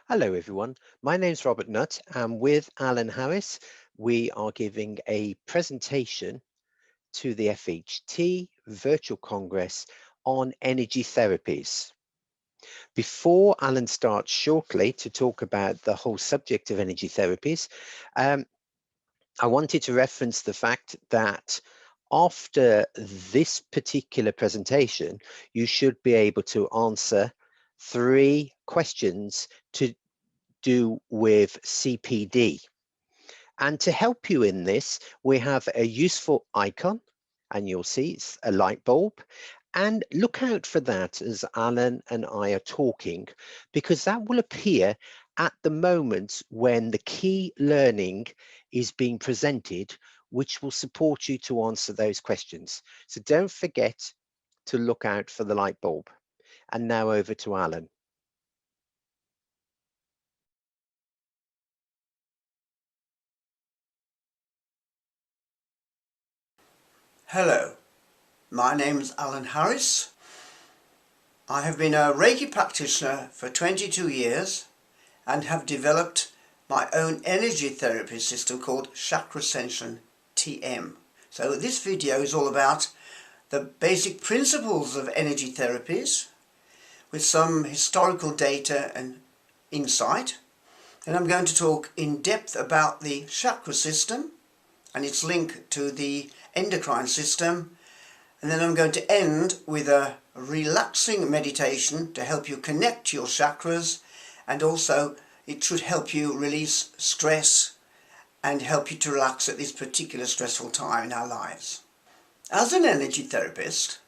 Hello everyone, my name's Robert Nutt and with Alan Harris we are giving a presentation to the FHT Virtual Congress on energy therapies. Before Alan starts shortly to talk about the whole subject of energy therapies, I wanted to reference the fact that after this particular presentation, you should be able to answer 3 questions to do with CPD. And to help you in this, we have a useful icon, and you'll see it's a light bulb. And look out for that as Alan and I are talking, because that will appear at the moment when the key learning is being presented, which will support you to answer those questions. So don't forget to look out for the light bulb. And now over to Alan. Hello, my name is Alan Harris. I have been a Reiki practitioner for 22 years and have developed my own energy therapy system called Chakra Ascension TM. So this video is all about the basic principles of energy therapies with some historical data and insight. And I'm going to talk in depth about the chakra system and its link to the endocrine system, and then I'm going to end with a relaxing meditation to help you connect to your chakras, and also it should help you release stress and help you to relax at this particular stressful time in our lives. As an energy therapist,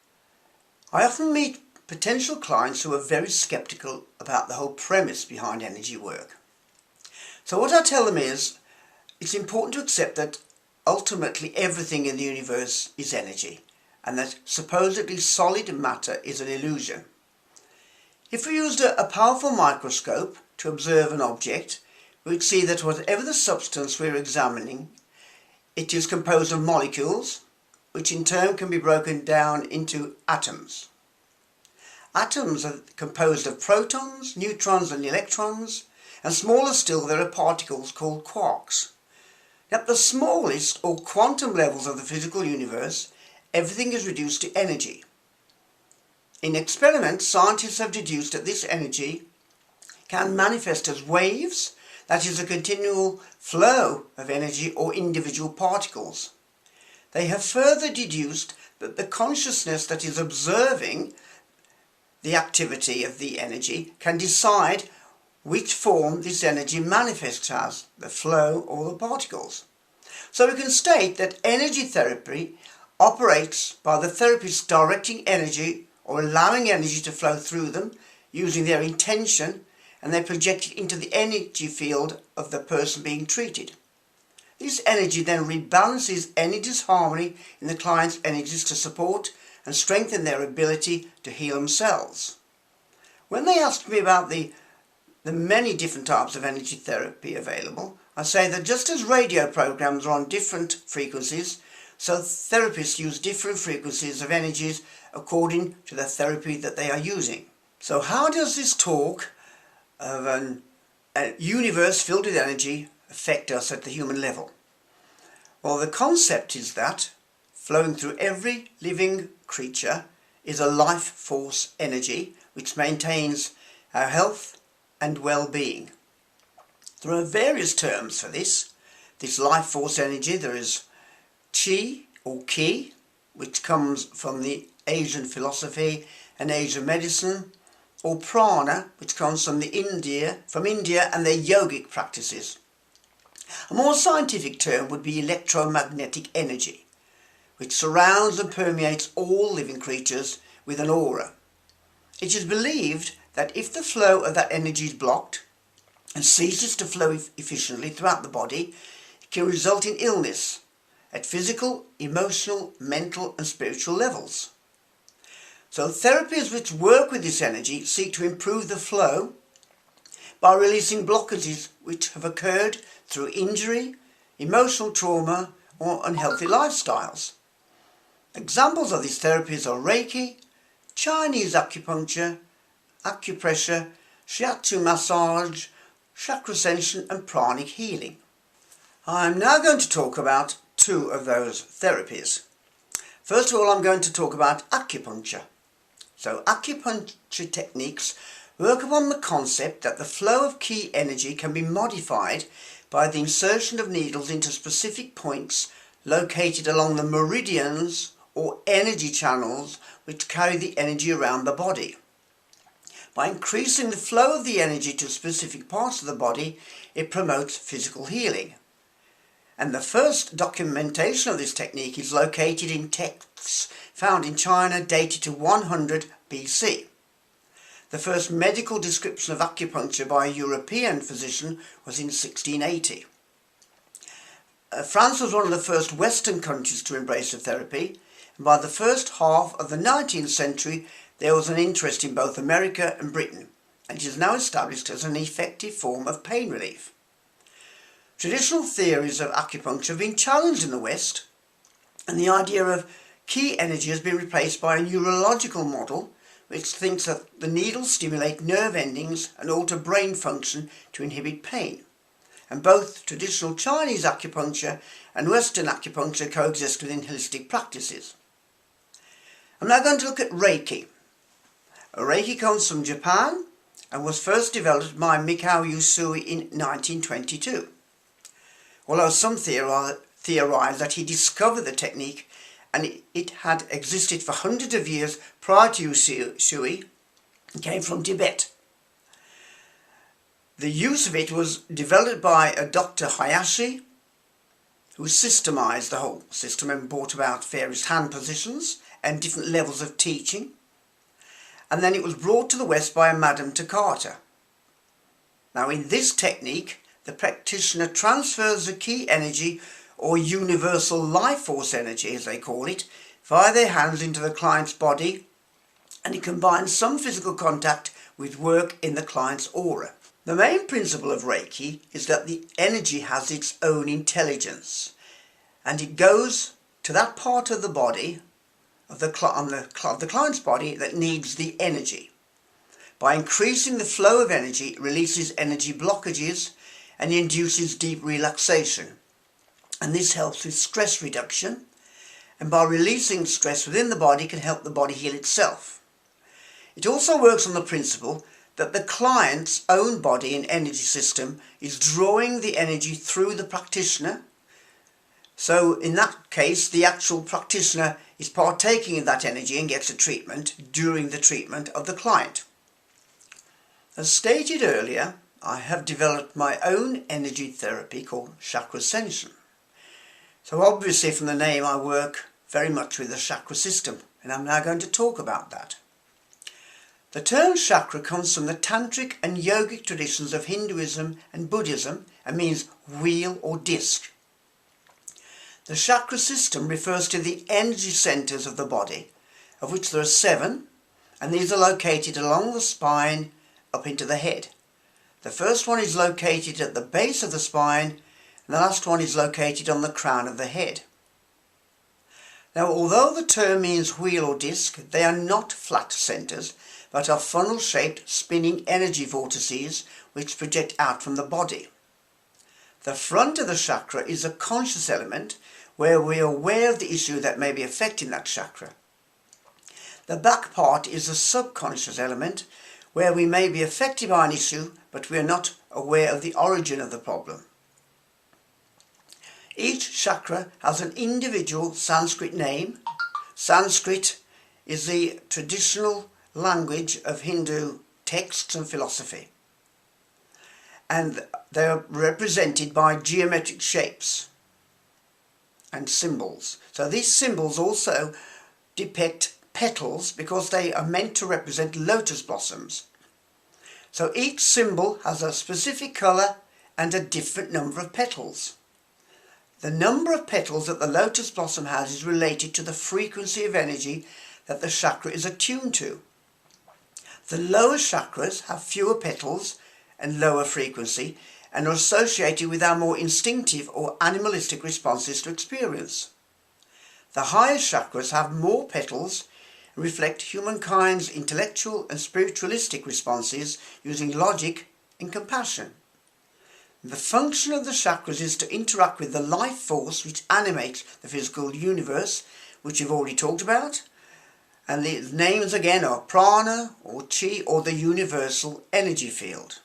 I often meet potential clients who are very skeptical about the whole premise behind energy work. So what I tell them is, it's important to accept that ultimately everything in the universe is energy, and that supposedly solid matter is an illusion. If we used a powerful microscope to observe an object, we'd see that whatever the substance we're examining, it is composed of molecules, which in turn can be broken down into atoms. Atoms are composed of protons, neutrons and electrons, and smaller still there are particles called quarks. At the smallest or quantum levels of the physical universe, everything is reduced to energy. In experiments, scientists have deduced that this energy can manifest as waves, that is, a continual flow of energy or individual particles. They have further deduced that the consciousness that is observing the activity of the energy can decide which form this energy manifests as, the flow or the particles. So we can state that energy therapy operates by the therapist directing energy or allowing energy to flow through them using their intention, and they project it into the energy field of the person being treated. This energy then rebalances any disharmony in the client's energies to support and strengthen their ability to heal themselves. When they asked me about the many different types of energy therapy available, I say that just as radio programs are on different frequencies, so therapists use different frequencies of energies according to the therapy that they are using. So how does this talk of a universe filled with energy affect us at the human level? Well, the concept is that flowing through every living creature is a life force energy which maintains our health and well-being. There are various terms for this life force energy. There is chi or ki, which comes from the Asian philosophy and Asian medicine, or prana, which comes from India and their yogic practices. A more scientific term would be electromagnetic energy, which surrounds and permeates all living creatures with an aura. It is believed that if the flow of that energy is blocked and ceases to flow efficiently throughout the body, it can result in illness at physical, emotional, mental and spiritual levels. So therapies which work with this energy seek to improve the flow by releasing blockages which have occurred through injury, emotional trauma or unhealthy lifestyles. Examples of these therapies are Reiki, Chinese acupuncture, acupressure, shiatsu massage, chakra ascension and pranic healing. I'm now going to talk about two of those therapies. First of all, I'm going to talk about acupuncture. So acupuncture techniques work upon the concept that the flow of ki energy can be modified by the insertion of needles into specific points located along the meridians or energy channels which carry the energy around the body. By increasing the flow of the energy to specific parts of the body, it promotes physical healing. And the first documentation of this technique is located in texts found in China dated to 100 BC. The first medical description of acupuncture by a European physician was in 1680. France was one of the first Western countries to embrace the therapy, and by the first half of the 19th century there was an interest in both America and Britain, and it is now established as an effective form of pain relief. Traditional theories of acupuncture have been challenged in the West, and the idea of ki energy has been replaced by a neurological model which thinks that the needles stimulate nerve endings and alter brain function to inhibit pain. And both traditional Chinese acupuncture and Western acupuncture coexist within holistic practices. I'm now going to look at Reiki. Reiki comes from Japan and was first developed by Mikao Usui in 1922. Although some theorize that he discovered the technique and it had existed for hundreds of years prior to Usui, and came from Tibet. The use of it was developed by a Dr. Hayashi, who systemized the whole system and brought about various hand positions and different levels of teaching. And then it was brought to the West by a Madame Takata. Now in this technique, the practitioner transfers the ki energy, or universal life force energy as they call it, via their hands into the client's body, and it combines some physical contact with work in the client's aura. The main principle of Reiki is that the energy has its own intelligence, and it goes to that part of the body, of the client's body, that needs the energy. By increasing the flow of energy, it releases energy blockages and induces deep relaxation. And this helps with stress reduction, and by releasing stress within the body can help the body heal itself. It also works on the principle that the client's own body and energy system is drawing the energy through the practitioner. So in that case, the actual practitioner is partaking in that energy and gets a treatment during the treatment of the client. As stated earlier, I have developed my own energy therapy called chakra ascension. So obviously from the name I work very much with the chakra system, and I'm now going to talk about that. The term chakra comes from the tantric and yogic traditions of Hinduism and Buddhism and means wheel or disc. The chakra system refers to the energy centers of the body, of which there are 7, and these are located along the spine up into the head. The first one is located at the base of the spine, and the last one is located on the crown of the head. Now, although the term means wheel or disc, they are not flat centers, but are funnel-shaped spinning energy vortices which project out from the body. The front of the chakra is a conscious element where we are aware of the issue that may be affecting that chakra. The back part is a subconscious element where we may be affected by an issue, but we are not aware of the origin of the problem. Each chakra has an individual Sanskrit name. Sanskrit is the traditional language of Hindu texts and philosophy, and they are represented by geometric shapes and symbols. So these symbols also depict petals because they are meant to represent lotus blossoms. So each symbol has a specific colour and a different number of petals. The number of petals that the lotus blossom has is related to the frequency of energy that the chakra is attuned to. The lower chakras have fewer petals and lower frequency and are associated with our more instinctive or animalistic responses to experience. The higher chakras have more petals and reflect humankind's intellectual and spiritualistic responses using logic and compassion. The function of the chakras is to interact with the life force which animates the physical universe, which we've already talked about. And the names again are prana or chi or the universal energy field.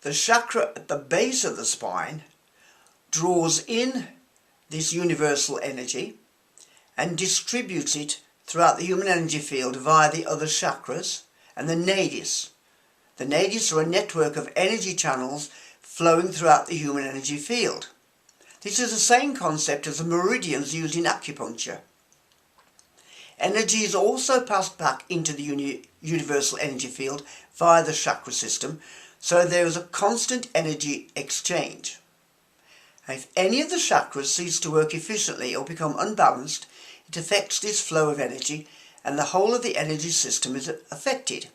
The chakra at the base of the spine draws in this universal energy and distributes it throughout the human energy field via the other chakras and the nadis. The nadis are a network of energy channels flowing throughout the human energy field. This is the same concept as the meridians used in acupuncture. Energy is also passed back into the universal energy field via the chakra system, so there is a constant energy exchange. If any of the chakras cease to work efficiently or become unbalanced, it affects this flow of energy and the whole of the energy system is affected.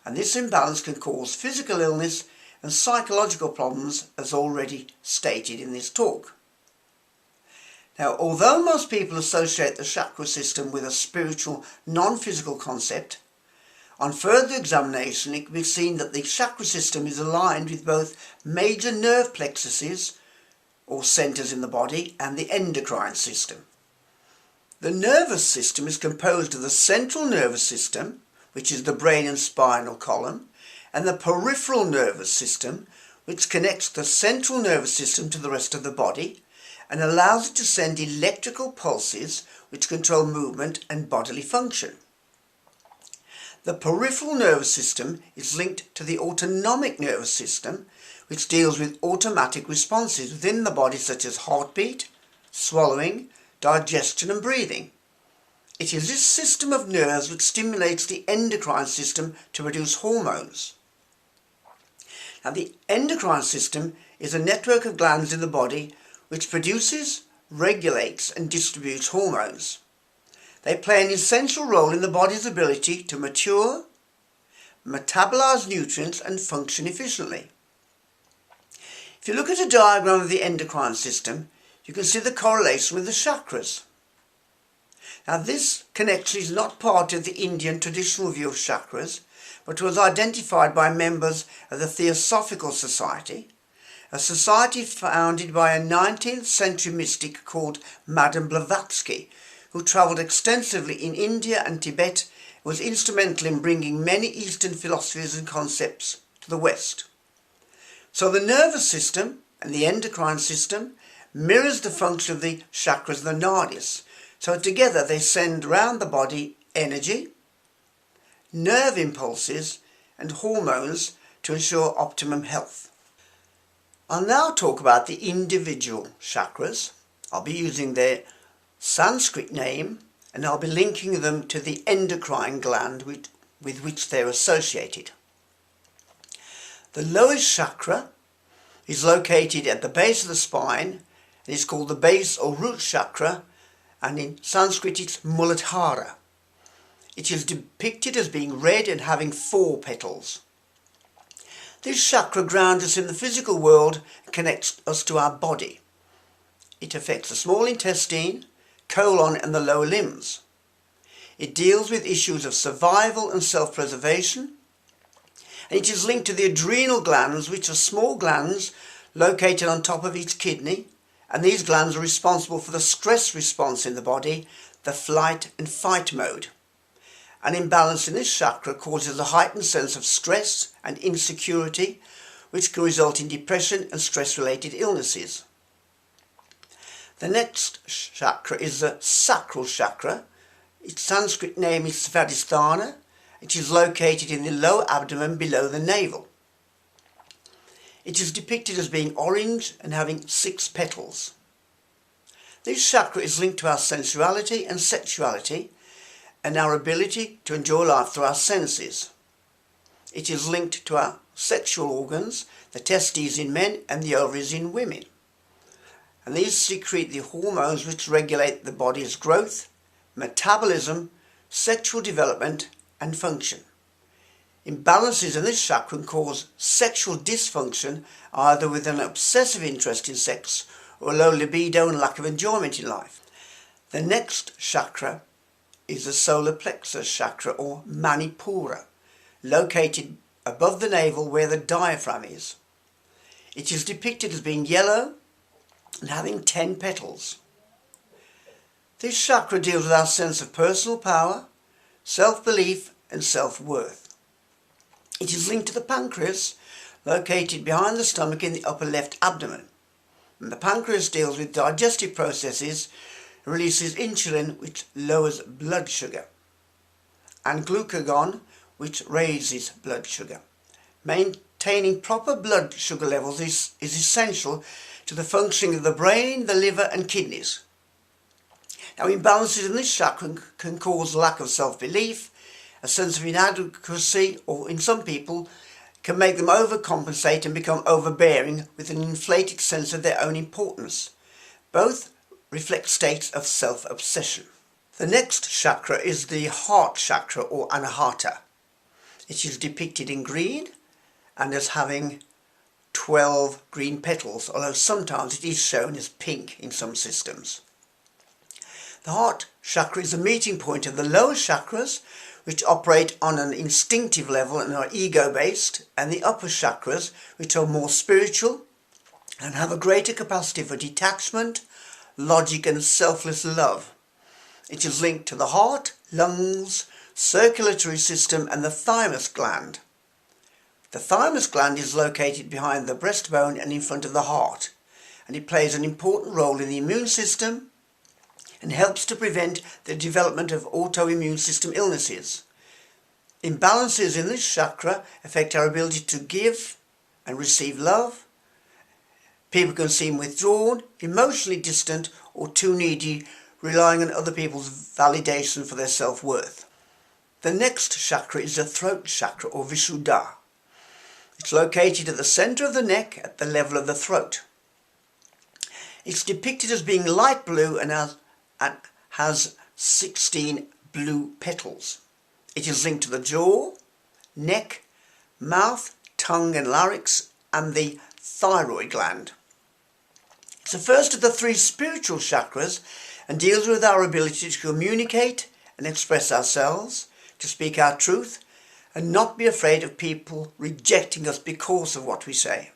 And this imbalance can cause physical illness and psychological problems, as already stated in this talk. Now, although most people associate the chakra system with a spiritual, non-physical concept, on further examination it can be seen that the chakra system is aligned with both major nerve plexuses, or centres in the body, and the endocrine system. The nervous system is composed of the central nervous system, which is the brain and spinal column, and the peripheral nervous system, which connects the central nervous system to the rest of the body and allows it to send electrical pulses which control movement and bodily function. The peripheral nervous system is linked to the autonomic nervous system, which deals with automatic responses within the body such as heartbeat, swallowing, digestion and breathing. It is this system of nerves which stimulates the endocrine system to produce hormones. Now, the endocrine system is a network of glands in the body which produces, regulates and distributes hormones. They play an essential role in the body's ability to mature, metabolize nutrients and function efficiently. If you look at a diagram of the endocrine system, you can see the correlation with the chakras. Now, this connection is not part of the Indian traditional view of chakras, but was identified by members of the Theosophical Society, a society founded by a 19th century mystic called Madame Blavatsky, who travelled extensively in India and Tibet and was instrumental in bringing many Eastern philosophies and concepts to the West. So the nervous system and the endocrine system mirrors the function of the chakras, the nadis. So together they send around the body energy, nerve impulses and hormones to ensure optimum health. I'll now talk about the individual chakras. I'll be using their Sanskrit name and I'll be linking them to the endocrine gland with which they're associated. The lowest chakra is located at the base of the spine and is called the base or root chakra, and in Sanskrit it's Muladhara. It is depicted as being red and having 4 petals. This chakra grounds us in the physical world and connects us to our body. It affects the small intestine, colon and the lower limbs. It deals with issues of survival and self-preservation, and it is linked to the adrenal glands, which are small glands located on top of each kidney, and these glands are responsible for the stress response in the body, the flight and fight mode. An imbalance in this chakra causes a heightened sense of stress and insecurity, which can result in depression and stress-related illnesses. The next chakra is the Sacral Chakra. Its Sanskrit name is Svadhisthana. It is located in the lower abdomen below the navel. It is depicted as being orange and having 6 petals. This chakra is linked to our sensuality and sexuality and our ability to enjoy life through our senses. It is linked to our sexual organs, the testes in men and the ovaries in women. And these secrete the hormones which regulate the body's growth, metabolism, sexual development and function. Imbalances in this chakra can cause sexual dysfunction, either with an obsessive interest in sex or a low libido and lack of enjoyment in life. The next chakra is the solar plexus chakra or Manipura, located above the navel where the diaphragm is. It is depicted as being yellow and having 10 petals. This chakra deals with our sense of personal power, self-belief and self-worth. It is linked to the pancreas, located behind the stomach in the upper left abdomen. And the pancreas deals with digestive processes, releases insulin, which lowers blood sugar, and glucagon, which raises blood sugar. Maintaining proper blood sugar levels is essential to the functioning of the brain, the liver and kidneys. Now, imbalances in this chakra can cause lack of self-belief, a sense of inadequacy, or in some people can make them overcompensate and become overbearing with an inflated sense of their own importance. Both reflect states of self-obsession. The next chakra is the heart chakra or anahata. It is depicted in green and as having 12 green petals, although sometimes it is shown as pink in some systems. The heart chakra is the meeting point of the lower chakras, which operate on an instinctive level and are ego-based, and the upper chakras, which are more spiritual and have a greater capacity for detachment, logic and selfless love. It is linked to the heart, lungs, circulatory system and the thymus gland. The thymus gland is located behind the breastbone and in front of the heart, and it plays an important role in the immune system and helps to prevent the development of autoimmune system illnesses. Imbalances in this chakra affect our ability to give and receive love. People can seem withdrawn, emotionally distant or too needy, relying on other people's validation for their self-worth. The next chakra is the throat chakra or Vishuddha. It's located at the centre of the neck at the level of the throat. It's depicted as being light blue and has 16 blue petals. It is linked to the jaw, neck, mouth, tongue and larynx and the thyroid gland. It's the first of the 3 spiritual chakras and deals with our ability to communicate and express ourselves, to speak our truth and not be afraid of people rejecting us because of what we say,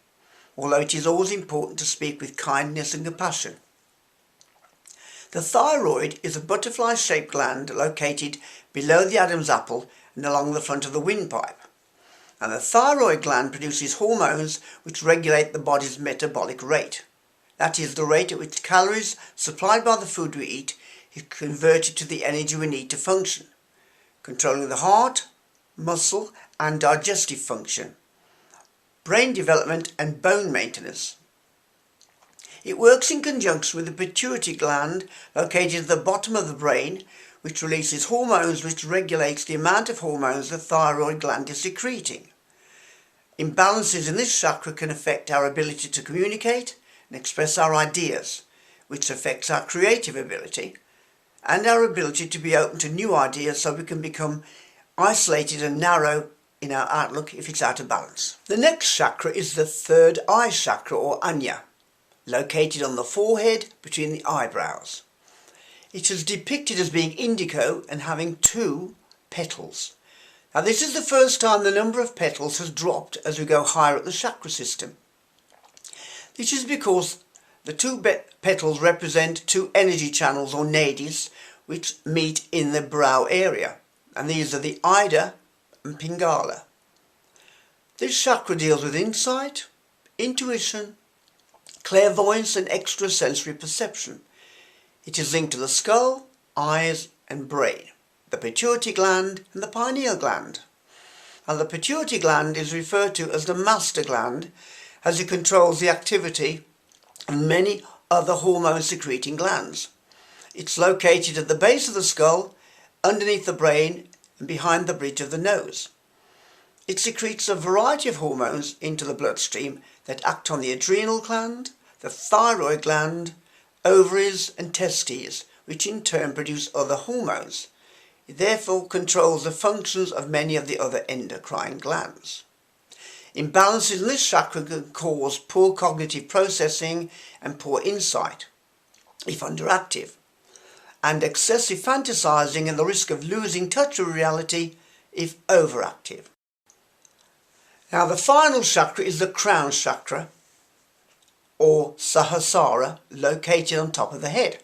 although it is always important to speak with kindness and compassion. The thyroid is a butterfly-shaped gland located below the Adam's apple and along the front of the windpipe. And the thyroid gland produces hormones which regulate the body's metabolic rate. That is, the rate at which calories supplied by the food we eat is converted to the energy we need to function, controlling the heart, muscle and digestive function, brain development and bone maintenance. It works in conjunction with the pituitary gland located at the bottom of the brain, which releases hormones which regulates the amount of hormones the thyroid gland is secreting. Imbalances in this chakra can affect our ability to communicate and express our ideas, which affects our creative ability and our ability to be open to new ideas, so we can become isolated and narrow in our outlook if it's out of balance. The next chakra is the third eye chakra or Anya, located on the forehead between the eyebrows. It is depicted as being indigo and having 2 petals. Now, this is the first time the number of petals has dropped as we go higher up the chakra system. This is because the 2 petals represent 2 energy channels or nadis which meet in the brow area, and these are the Ida and Pingala. This chakra deals with insight, intuition, clairvoyance and extrasensory perception. It is linked to the skull, eyes and brain, the pituitary gland and the pineal gland. And the pituitary gland is referred to as the master gland, as it controls the activity of many other hormone-secreting glands. It's located at the base of the skull, underneath the brain and behind the bridge of the nose. It secretes a variety of hormones into the bloodstream that act on the adrenal gland, the thyroid gland, ovaries and testes, which in turn produce other hormones. It therefore controls the functions of many of the other endocrine glands. Imbalances in this chakra can cause poor cognitive processing and poor insight if underactive, and excessive fantasizing and the risk of losing touch with reality if overactive. Now, the final chakra is the crown chakra, or Sahasrara, located on top of the head.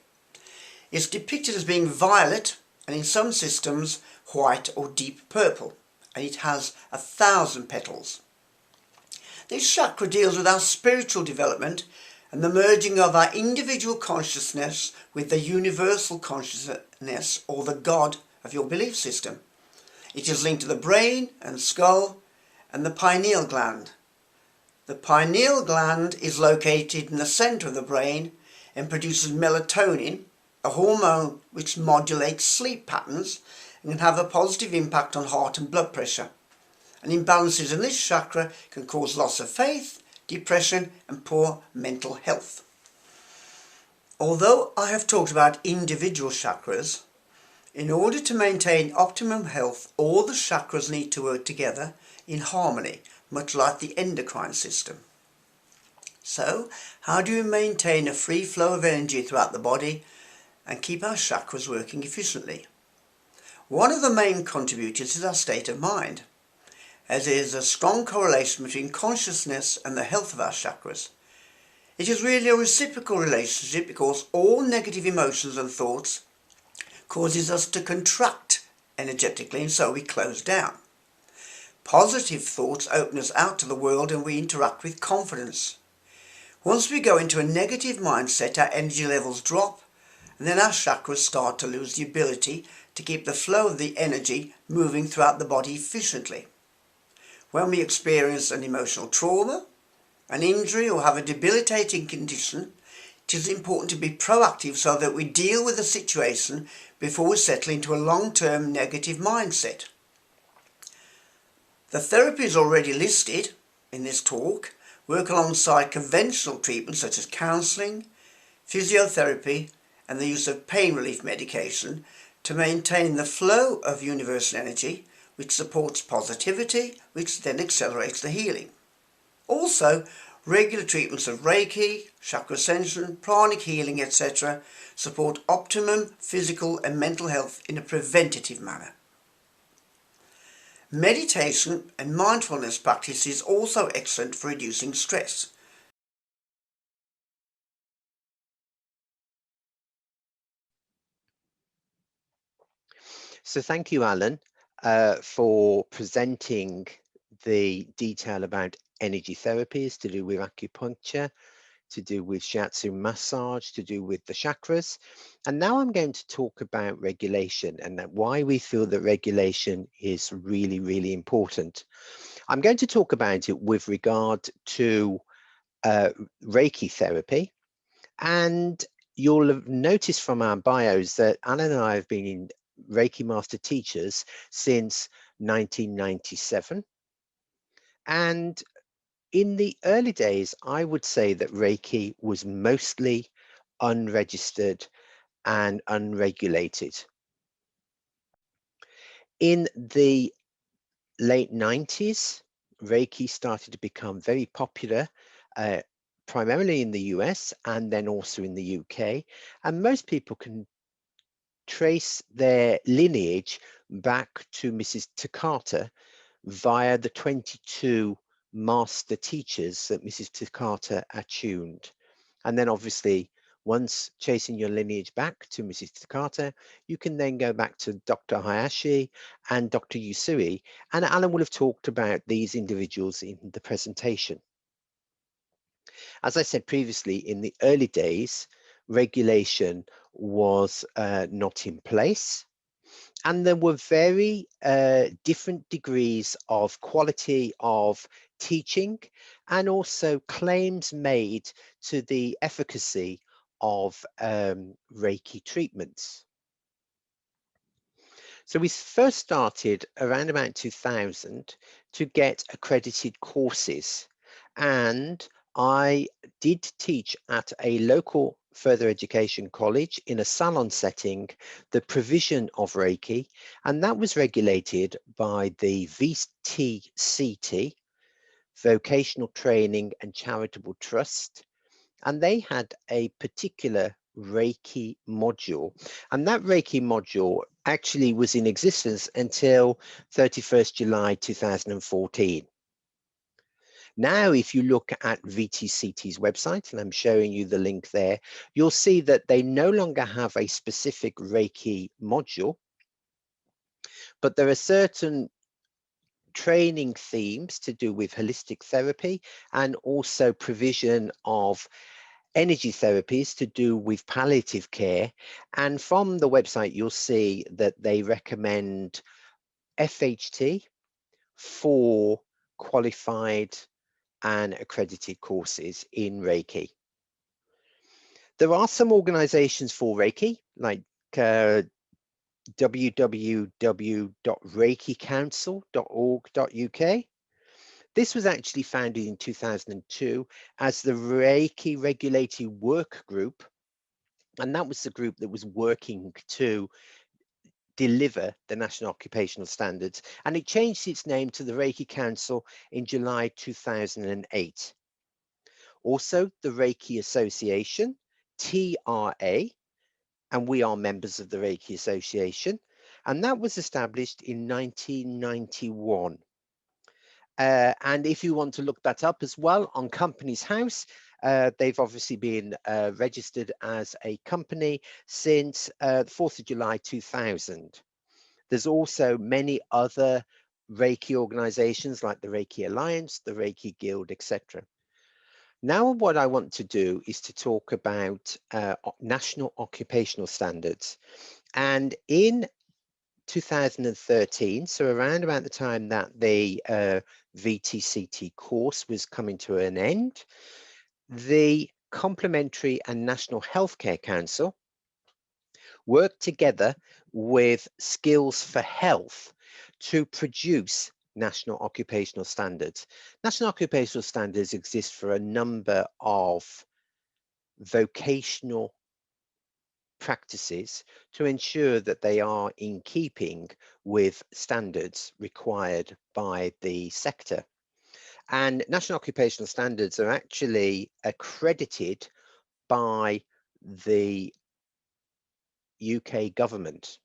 It's depicted as being violet and in some systems white or deep purple, and it has 1,000 petals. This chakra deals with our spiritual development and the merging of our individual consciousness with the universal consciousness or the God of your belief system. It is linked to the brain and skull and the pineal gland. The pineal gland is located in the centre of the brain and produces melatonin, a hormone which modulates sleep patterns and can have a positive impact on heart and blood pressure. And imbalances in this chakra can cause loss of faith, depression and poor mental health. Although I have talked about individual chakras, in order to maintain optimum health, all the chakras need to work together in harmony, much like the endocrine system. So, how do we maintain a free flow of energy throughout the body and keep our chakras working efficiently? One of the main contributors is our state of mind, as there is a strong correlation between consciousness and the health of our chakras. It is really a reciprocal relationship because all negative emotions and thoughts causes us to contract energetically, and so we close down. Positive thoughts open us out to the world and we interact with confidence. Once we go into a negative mindset, our energy levels drop, and then our chakras start to lose the ability to keep the flow of the energy moving throughout the body efficiently. When we experience an emotional trauma, an injury, or have a debilitating condition, it is important to be proactive so that we deal with the situation before we settle into a long-term negative mindset. The therapies already listed in this talk work alongside conventional treatments such as counselling, physiotherapy and the use of pain relief medication to maintain the flow of universal energy, which supports positivity, which then accelerates the healing. Also, regular treatments of Reiki, chakra ascension, pranic healing, etc. support optimum physical and mental health in a preventative manner. Meditation and mindfulness practice is also excellent for reducing stress. So thank you, Alan, for presenting the detail about energy therapies to do with acupuncture, to do with shiatsu massage, to do with the chakras. And now I'm going to talk about regulation and why we feel that regulation is really, really important. I'm going to talk about it with regard to Reiki therapy. And you'll have noticed from our bios that Alan and I have been Reiki Master Teachers since 1997. And in the early days, I would say that Reiki was mostly unregistered and unregulated. In the late 90s, Reiki started to become very popular, primarily in the US and then also in the UK. And most people can trace their lineage back to Mrs. Takata via the 22 master teachers that Mrs. Takata attuned. And then obviously, once chasing your lineage back to Mrs. Takata, you can then go back to Dr. Hayashi and Dr. Usui. And Alan will have talked about these individuals in the presentation. As I said previously, in the early days, regulation was not in place. And there were very different degrees of quality of teaching and also claims made to the efficacy of Reiki treatments. So we first started around about 2000 to get accredited courses, and I did teach at a local further education college in a salon setting the provision of Reiki, and that was regulated by the VTCT, Vocational Training and Charitable Trust, and they had a particular Reiki module, and that Reiki module actually was in existence until 31st July 2014. Now, if you look at VTCT's website, and I'm showing you the link there, you'll see that they no longer have a specific Reiki module, but there are certain training themes to do with holistic therapy and also provision of energy therapies to do with palliative care. And from the website, you'll see that they recommend FHT for qualified and accredited courses in Reiki. There are some organizations for Reiki, like www.reikicouncil.org.uk. This was actually founded in 2002 as the Reiki Regulatory Work Group, and that was the group that was working to deliver the National Occupational Standards, and it changed its name to the Reiki Council in July 2008. Also, the Reiki Association, TRA, and we are members of the Reiki Association, and that was established in 1991. And if you want to look that up as well on Companies House, they've obviously been registered as a company since the 4th of July 2000. There's also many other Reiki organizations like the Reiki Alliance, the Reiki Guild, etc. Now what I want to do is to talk about national occupational standards. And in 2013, so around about the time that the VTCT course was coming to an end, the Complementary and National Healthcare Council worked together with Skills for Health to produce national occupational standards. National occupational standards exist for a number of vocational practices to ensure that they are in keeping with standards required by the sector. And national occupational standards are actually accredited by the UK government.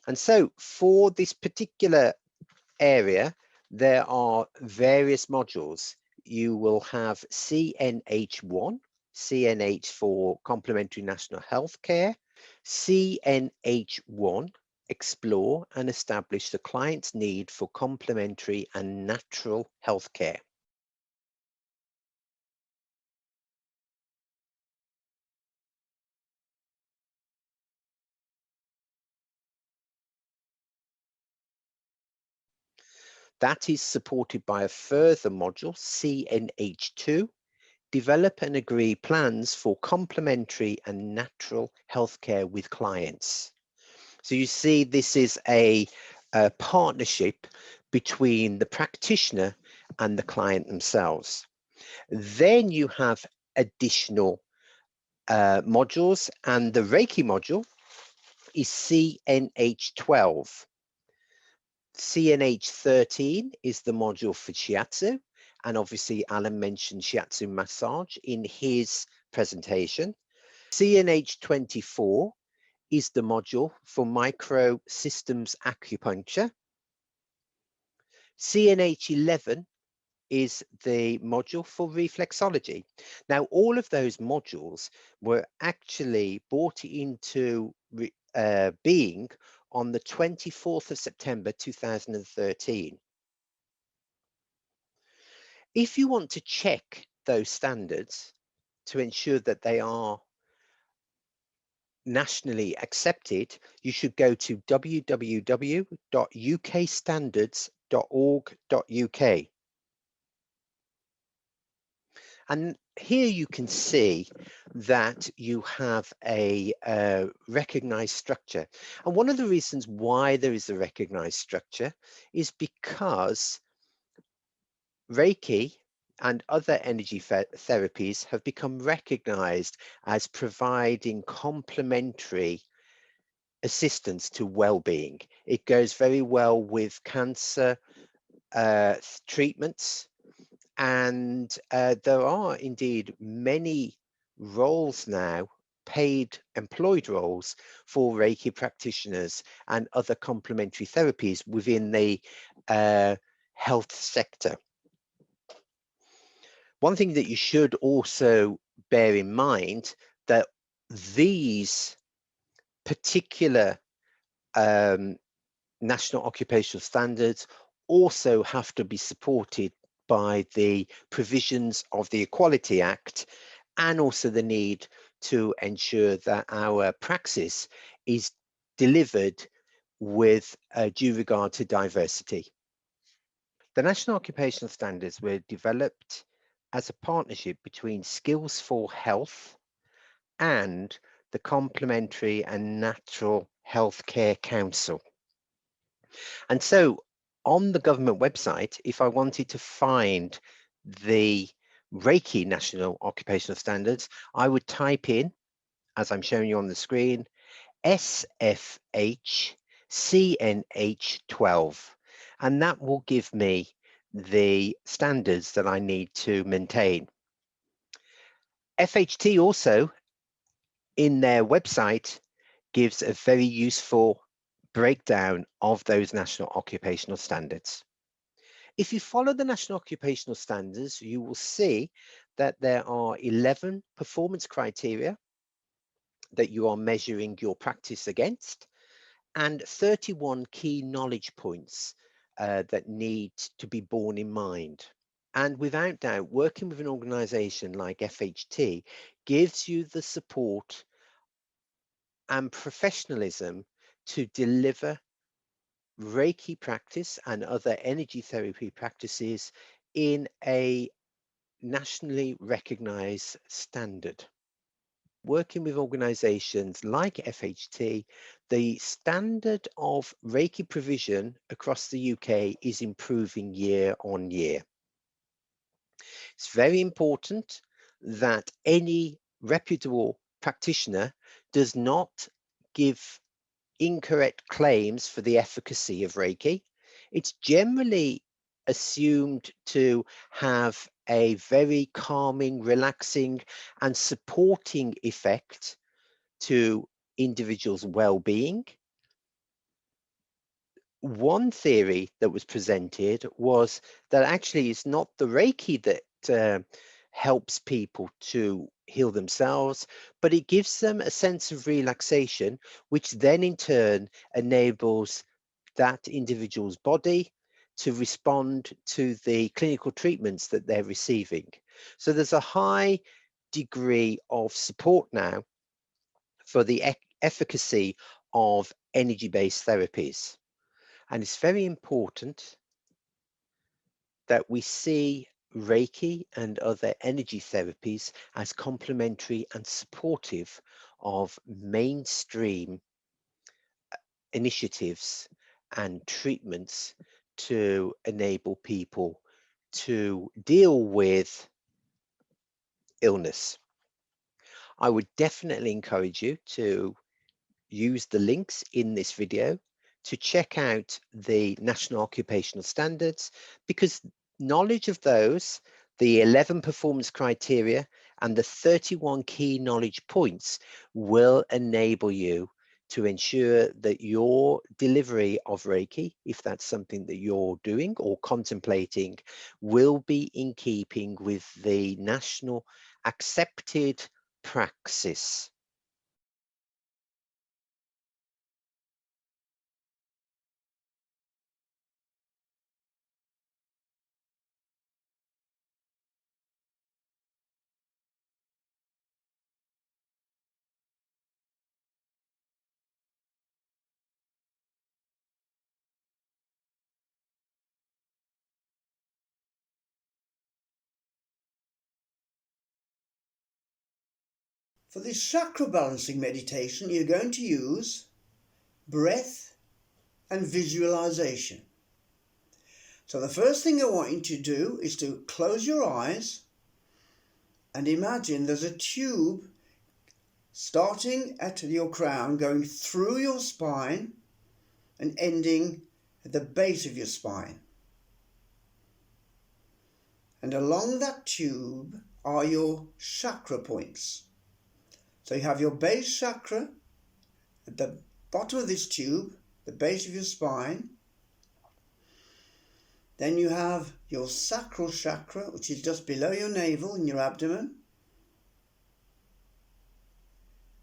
And so for this particular area, there are various modules. You will have CNH1, CNH for Complementary National Healthcare, CNH1, explore and establish the client's need for complementary and natural healthcare. That is supported by a further module, CNH2, develop and agree plans for complementary and natural healthcare with clients. So you see, this is a partnership between the practitioner and the client themselves. Then you have additional modules, and the Reiki module is CNH12. CNH13 is the module for shiatsu, and obviously Alan mentioned shiatsu massage in his presentation. CNH24 is the module for micro systems acupuncture. CNH11 is the module for reflexology. Now, all of those modules were actually brought into being on the 24th of September 2013. If you want to check those standards to ensure that they are nationally accepted, you should go to www.ukstandards.org.uk. And here you can see that you have a recognized structure. And one of the reasons why there is a recognized structure is because Reiki and other energy therapies have become recognized as providing complementary assistance to well-being. It goes very well with cancer treatments, and there are indeed many roles now, paid employed roles for Reiki practitioners and other complementary therapies within the health sector. One thing that you should also bear in mind that these particular national occupational standards also have to be supported by the provisions of the Equality Act, and also the need to ensure that our praxis is delivered with due regard to diversity. The National Occupational Standards were developed as a partnership between Skills for Health and the Complementary and Natural Healthcare Council. And so on the government website, if I wanted to find the Reiki National Occupational Standards, I would type in, as I'm showing you on the screen, SFH CNH 12, and that will give me the standards that I need to maintain. FHT also, in their website, gives a very useful breakdown of those national occupational standards. If you follow the national occupational standards, you will see that there are 11 performance criteria that you are measuring your practice against, and 31 key knowledge points that need to be borne in mind. And without doubt, working with an organization like FHT gives you the support and professionalism to deliver Reiki practice and other energy therapy practices in a nationally recognized standard. Working with organizations like FHT, the standard of Reiki provision across the UK is improving year on year. It's very important that any reputable practitioner does not give incorrect claims for the efficacy of Reiki. It's generally assumed to have a very calming, relaxing, and supporting effect to individuals' well-being. One theory that was presented was that actually it's not the Reiki that helps people to heal themselves, but it gives them a sense of relaxation, which then in turn enables that individual's body to respond to the clinical treatments that they're receiving. So there's a high degree of support now for the efficacy of energy-based therapies. And it's very important that we see Reiki and other energy therapies as complementary and supportive of mainstream initiatives and treatments to enable people to deal with illness. I would definitely encourage you to use the links in this video to check out the National Occupational Standards, because knowledge of those, the 11 performance criteria and the 31 key knowledge points will enable you to ensure that your delivery of Reiki, if that's something that you're doing or contemplating, will be in keeping with the national accepted praxis. For this chakra balancing meditation, you're going to use breath and visualization. So the first thing I want you to do is to close your eyes and imagine there's a tube starting at your crown, going through your spine and ending at the base of your spine. And along that tube are your chakra points. So you have your base chakra at the bottom of this tube, the base of your spine. Then you have your Sacral Chakra, which is just below your navel in your abdomen.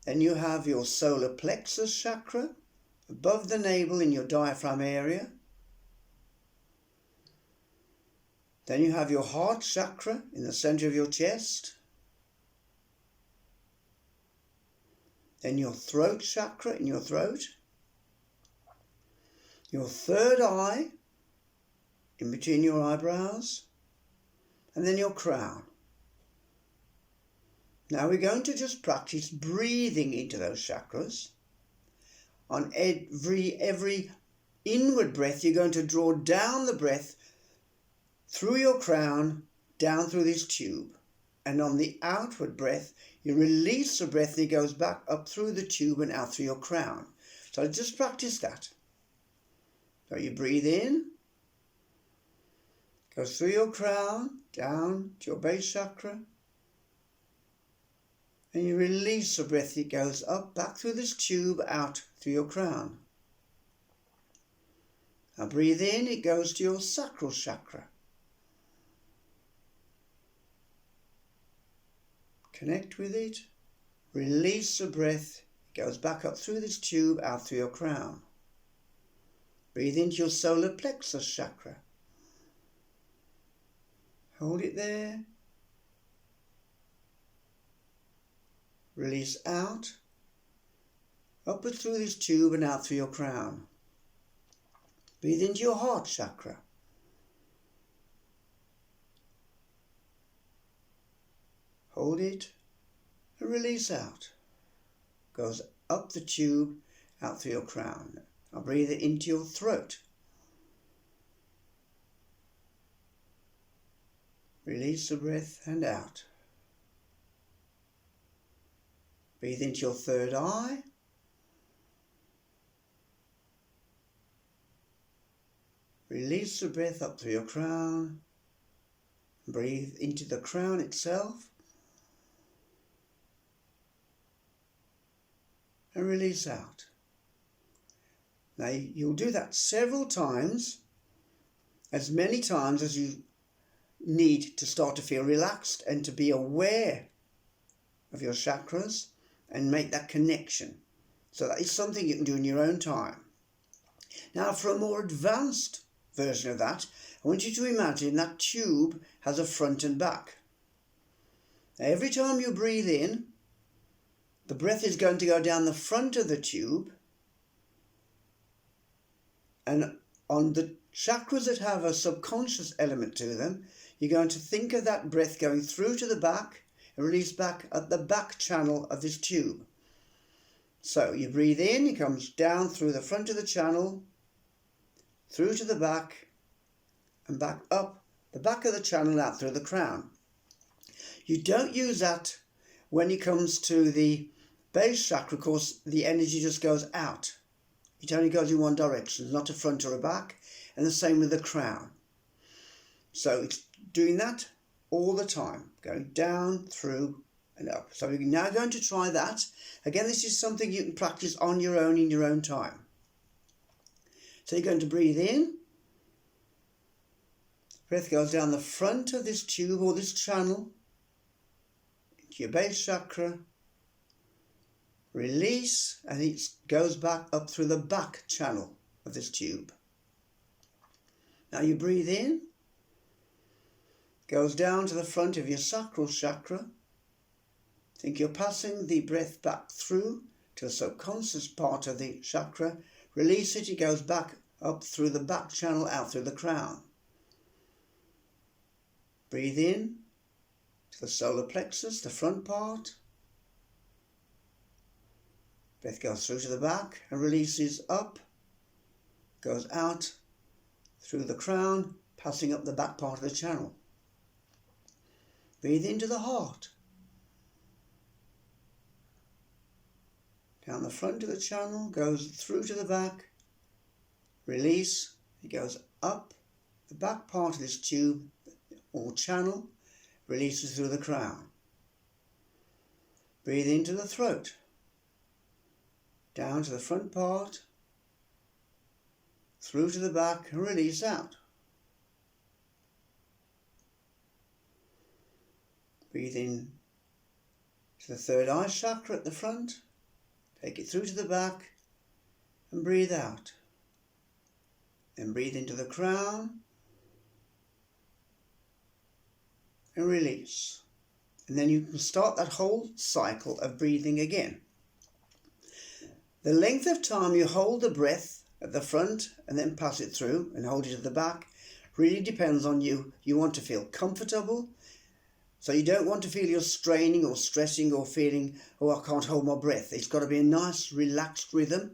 Then you have your Solar Plexus Chakra, above the navel in your diaphragm area. Then you have your Heart Chakra in the center of your chest. Then your Throat Chakra in your throat. Your third eye in between your eyebrows. And then your crown. Now we're going to just practice breathing into those chakras. On every inward breath, you're going to draw down the breath through your crown, down through this tube. And on the outward breath, you release the breath and it goes back up through the tube and out through your crown. So just practice that. So you breathe in, goes through your crown, down to your base chakra. And you release the breath, it goes up, back through this tube, out through your crown. Now breathe in, it goes to your Sacral Chakra. Connect with it, release the breath, it goes back up through this tube, out through your crown. Breathe into your Solar Plexus Chakra. Hold it there. Release out, upward through this tube and out through your crown. Breathe into your Heart Chakra. Hold it and release out. Goes up the tube, out through your crown. Now breathe it into your throat. Release the breath and out. Breathe into your third eye. Release the breath up through your crown. Breathe into the crown itself. And release out. Now you'll do that several times, as many times as you need to start to feel relaxed and to be aware of your chakras and make that connection. So that is something you can do in your own time. Now for a more advanced version of that, I want you to imagine that tube has a front and back. Now, every time you breathe in, the breath is going to go down the front of the tube, and on the chakras that have a subconscious element to them, you're going to think of that breath going through to the back and release back at the back channel of this tube. So you breathe in, it comes down through the front of the channel, through to the back, and back up the back of the channel out through the crown. You don't use that when it comes to the base chakra, of course the energy just goes out. It only goes in one direction, not a front or a back, and the same with the crown. So it's doing that all the time, going down, through and up. So we're now going to try that. Again, this is something you can practice on your own in your own time. So you're going to breathe in. Breath goes down the front of this tube or this channel into your base chakra. Release, and it goes back up through the back channel of this tube. Now you breathe in. Goes down to the front of your Sacral Chakra. Think you're passing the breath back through to the subconscious part of the chakra. Release it, it goes back up through the back channel, out through the crown. Breathe in to the solar plexus, the front part. Breath goes through to the back and releases up, goes out through the crown, passing up the back part of the channel. Breathe into the heart. Down the front of the channel, goes through to the back, release, it goes up the back part of this tube or channel, releases through the crown. Breathe into the throat, down to the front part, through to the back and release out. Breathe in to the third eye chakra at the front. Take it through to the back and breathe out. Then breathe into the crown and release. And then you can start that whole cycle of breathing again. The length of time you hold the breath at the front and then pass it through and hold it at the back really depends on you. You want to feel comfortable, so you don't want to feel you're straining or stressing or feeling, oh, I can't hold my breath. It's got to be a nice relaxed rhythm,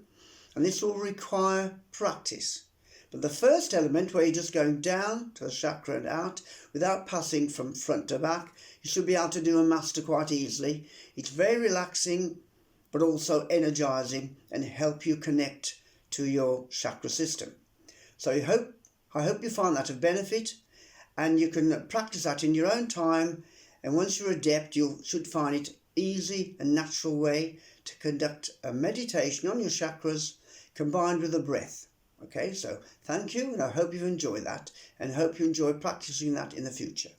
and this will require practice. But the first element, where you're just going down to the chakra and out without passing from front to back, you should be able to do a master quite easily. It's very relaxing but also energizing and help you connect to your chakra system. So I hope you find that of benefit, and you can practice that in your own time, and once you're adept you should find it easy and natural way to conduct a meditation on your chakras combined with a breath. Okay, so thank you, and I hope you've enjoyed that and hope you enjoy practicing that in the future.